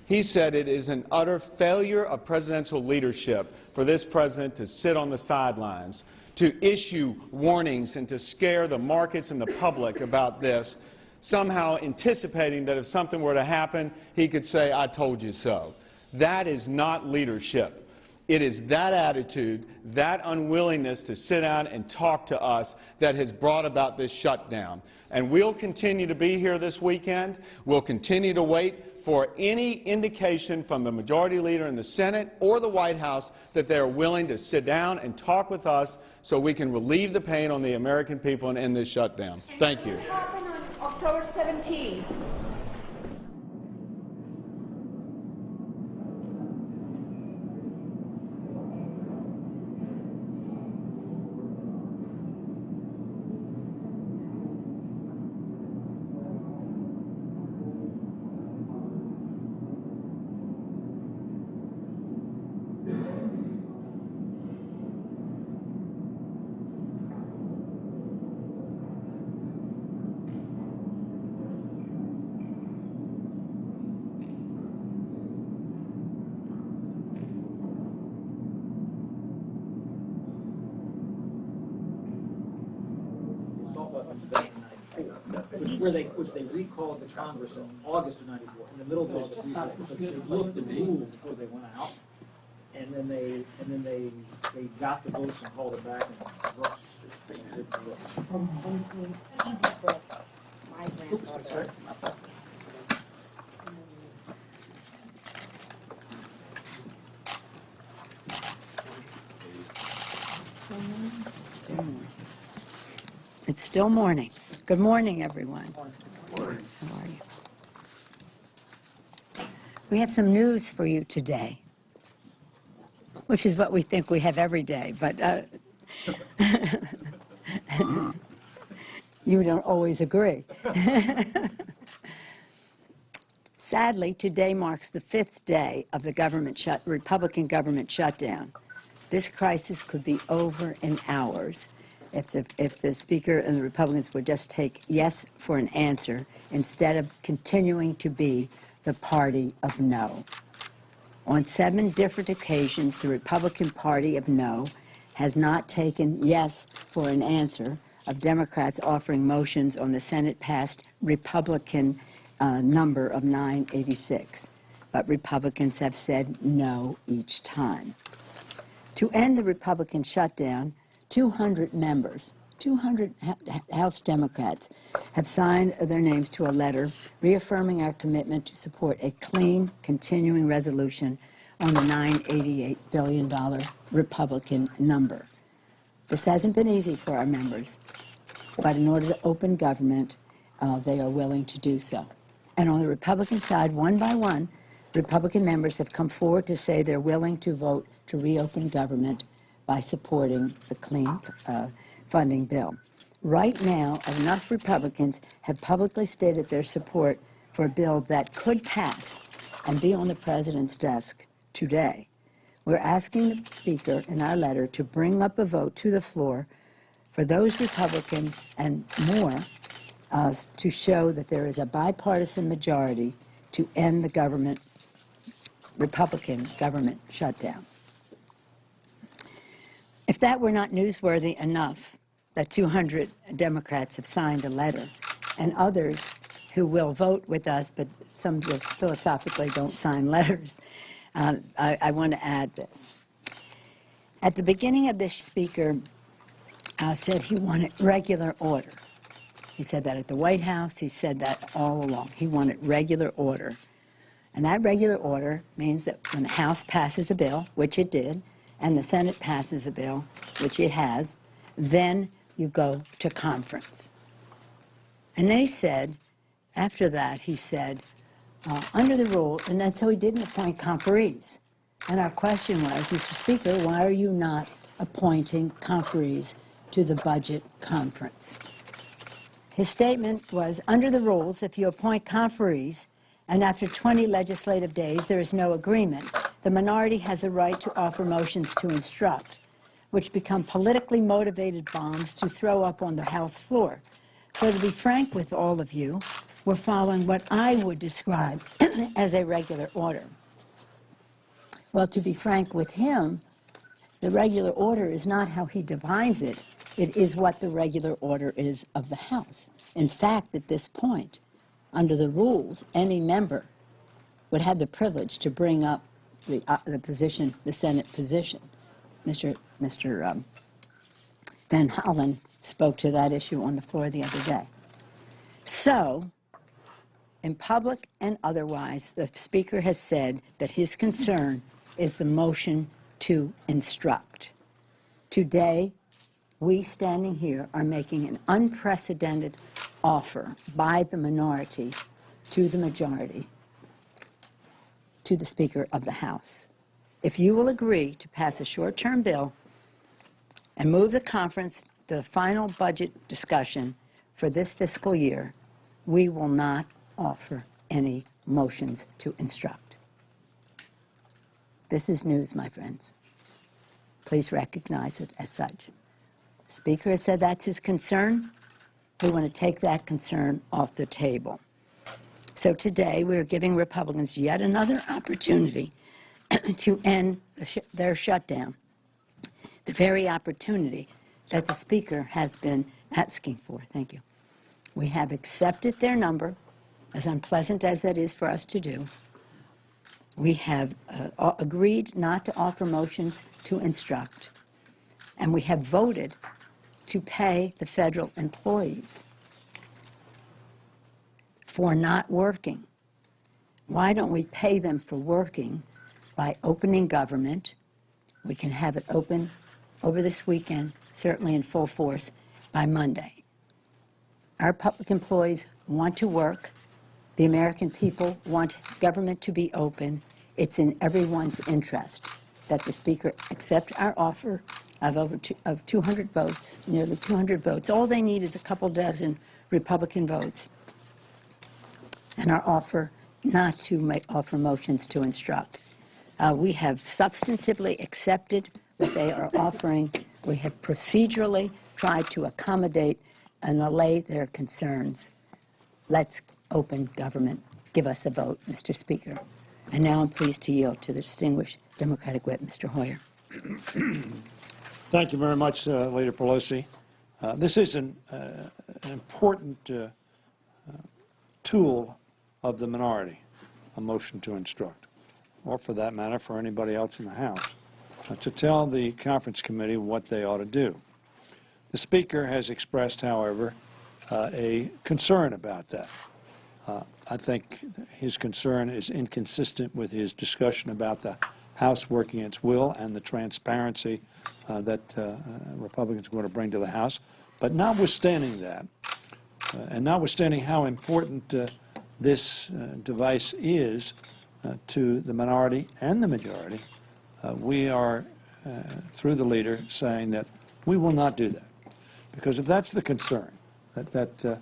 he said it is an utter failure of presidential leadership for this president to sit on the sidelines, to issue warnings and to scare the markets and the public about this, somehow anticipating that if something were to happen, he could say, "I told you so." That is not leadership. It is that attitude, that unwillingness to sit down and talk to us that has brought about this shutdown. And we'll continue to be here this weekend. We'll continue to wait for any indication from the majority leader in the Senate or the White House that they're willing to sit down and talk with us so we can relieve the pain on the American people and end this shutdown. Thank you.
What happened on October 17th?
which they recalled the Congress in August of '94, in the middle of August. So they looked at the rule before they went out, and then they got the votes and called it back and rushed.
It's still morning. Good morning, everyone. How are you? We have some news for you today, which is what we think we have every day, but you don't always agree. Sadly, today marks the 5th day of the Republican government shutdown. This crisis could be over in hours if the Speaker and the Republicans would just take yes for an answer instead of continuing to be the party of no. On 7 different occasions, the Republican Party of no has not taken yes for an answer of Democrats offering motions on the Senate-passed Republican number of 986. But Republicans have said no each time. To end the Republican shutdown, 200 members, 200 House Democrats have signed their names to a letter reaffirming our commitment to support a clean, continuing resolution on the $988 billion Republican number. This hasn't been easy for our members, but in order to open government, they are willing to do so. And on the Republican side, one by one, Republican members have come forward to say they're willing to vote to reopen government by supporting the clean funding bill. Right now, enough Republicans have publicly stated their support for a bill that could pass and be on the President's desk today. We're asking the Speaker in our letter to bring up a vote to the floor for those Republicans and more to show that there is a bipartisan majority to end the Republican government shutdown. If that were not newsworthy enough, that 200 Democrats have signed a letter, and others who will vote with us, but some just philosophically don't sign letters, I want to add this. At the beginning of this, Speaker said he wanted regular order. He said that at the White House. He said that all along. He wanted regular order. And that regular order means that when the House passes a bill, which it did, and the Senate passes a bill, which it has, then you go to conference. And they said, after that, he said, under the rule, and then so he didn't appoint conferees. And our question was, Mr. Speaker, why are you not appointing conferees to the budget conference? His statement was, under the rules, if you appoint conferees and after 20 legislative days there is no agreement, the minority has a right to offer motions to instruct, which become politically motivated bombs to throw up on the House floor. So to be frank with all of you, we're following what I would describe as a regular order. Well, to be frank with him, the regular order is not how he defines it. It is what the regular order is of the House. In fact, at this point, under the rules, any member would have the privilege to bring up the position, the Senate position. Mr. Van Hollen spoke to that issue on the floor the other day. So, in public and otherwise, the Speaker has said that his concern is the motion to instruct. Today, we standing here are making an unprecedented offer by the minority to the majority, to the Speaker of the House. If you will agree to pass a short-term bill and move the conference to the final budget discussion for this fiscal year, we will not offer any motions to instruct. This is news, my friends. Please recognize it as such. The Speaker has said that's his concern. We want to take that concern off the table. So today we are giving Republicans yet another opportunity to end their shutdown, the very opportunity that the Speaker has been asking for. Thank you. We have accepted their number, as unpleasant as that is for us to do. We have agreed not to offer motions to instruct, and we have voted to pay the federal employees for not working. Why don't we pay them for working by opening government? We can have it open over this weekend, certainly in full force, by Monday. Our public employees want to work. The American people want government to be open. It's in everyone's interest that the Speaker accept our offer of 200 votes, nearly 200 votes. All they need is a couple dozen Republican votes. And our offer not to offer motions to instruct. We have substantively accepted what they are offering. We have procedurally tried to accommodate and allay their concerns. Let's open government. Give us a vote, Mr. Speaker. And now I'm pleased to yield to the distinguished Democratic whip, Mr. Hoyer.
Thank you very much, Leader Pelosi. This is an important tool of the minority, a motion to instruct, or for that matter, for anybody else in the House, to tell the conference committee what they ought to do. The Speaker has expressed, however, a concern about that. I think his concern is inconsistent with his discussion about the House working its will and the transparency that Republicans are going to bring to the House. But notwithstanding that, and notwithstanding how important this device is to the minority and the majority, we are, through the leader, saying that we will not do that. Because if that's the concern, that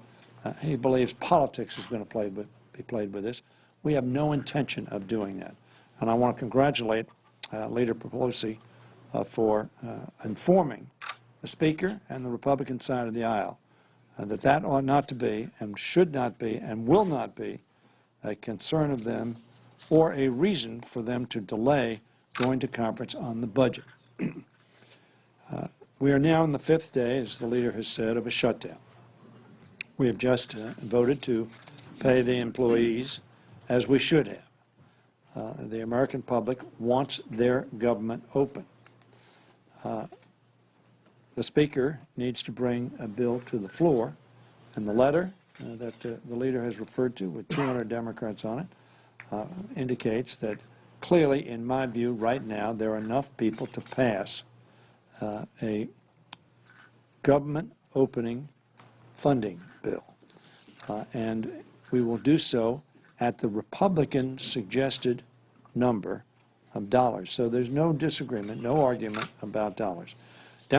he believes politics is going to be played with this, we have no intention of doing that. And I want to congratulate Leader Pelosi for informing the Speaker and the Republican side of the aisle that ought not to be and should not be and will not be a concern of them or a reason for them to delay going to conference on the budget. We are now in the 5th day, as the leader has said, of a shutdown. We have just voted to pay the employees as we should have. The American public wants their government open. The Speaker needs to bring a bill to the floor And the letter that the leader has referred to with 200 Democrats on it indicates that clearly, in my view, right now, there are enough people to pass a government opening funding bill. And we will do so at the Republican suggested number of dollars. So there's no disagreement, no argument about dollars.